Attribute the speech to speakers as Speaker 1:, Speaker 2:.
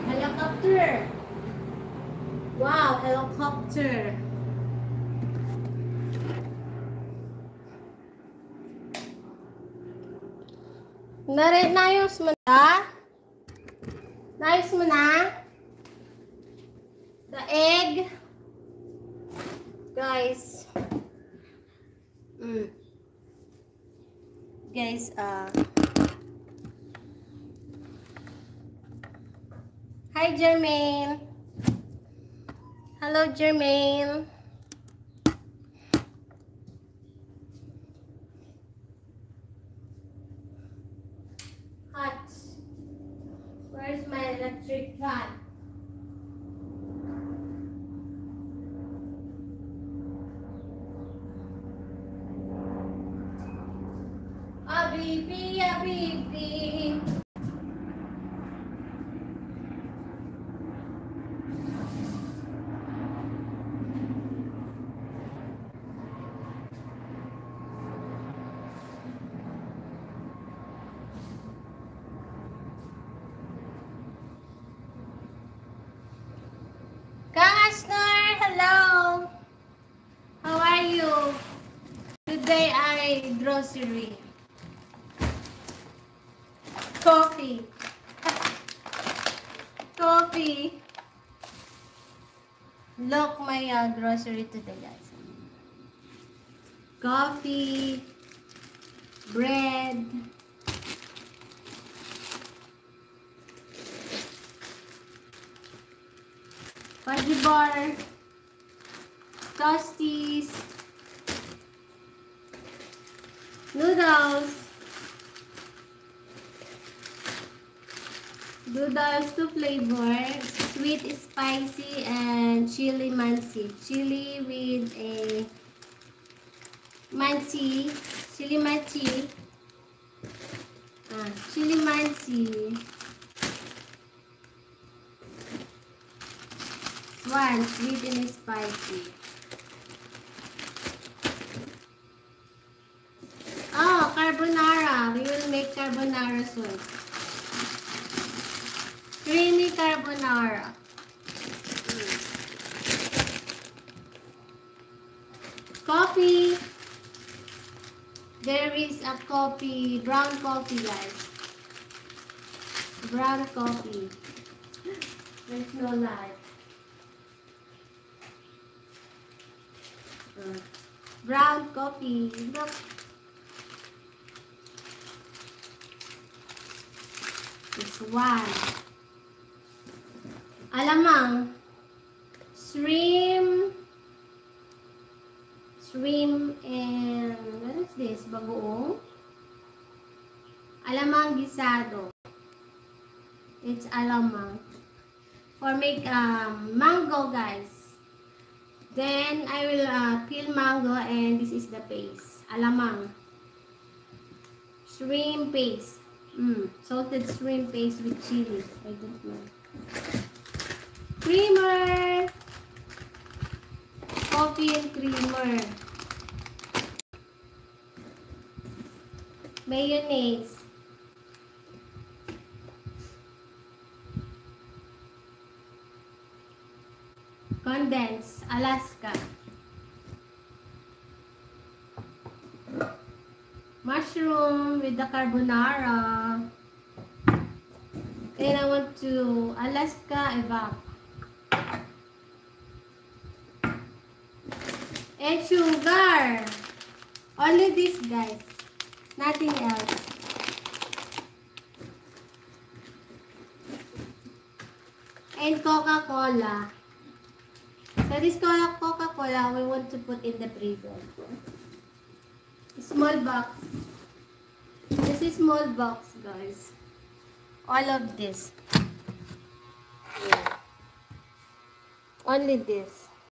Speaker 1: Helicopter. Wow, helicopter. Nayos mo na? Nayos mo na? The egg. Guys. Guys, hi Jermaine. Hello Jermaine. Hot. Where's my electric fan? Habibi, Habibi. Hello. How are you? Today I grocery. Coffee. Coffee. Look my grocery today, guys. Coffee, bread, fudgy bar, toasties, noodles, two flavors, sweet, spicy, and chili mansi. Chili with a mansi, chili mansi, chili mansi. One, sweet and spicy. Oh, carbonara. We will make carbonara soon. Creamy carbonara. Coffee. There is a coffee, brown coffee, guys. Brown coffee. There's no light. Brown coffee. Look. This one. Alamang. Shrimp and what is this? Bagoong. Alamang gisado. It's alamang. For make mango, guys. Then I will peel mango, and this is the paste. Alamang. Shrimp paste. Salted shrimp paste with chili. I don't know. Creamer. Coffee and creamer. Mayonnaise. Condensed Alaska. Mushroom with the carbonara. And I want to Alaska evap. And sugar. Only this, guys. Nothing else. And Coca-Cola. So this Coca-Cola, we want to put in the freezer. Small box. This is small box, guys. All of this. Yeah. Only this.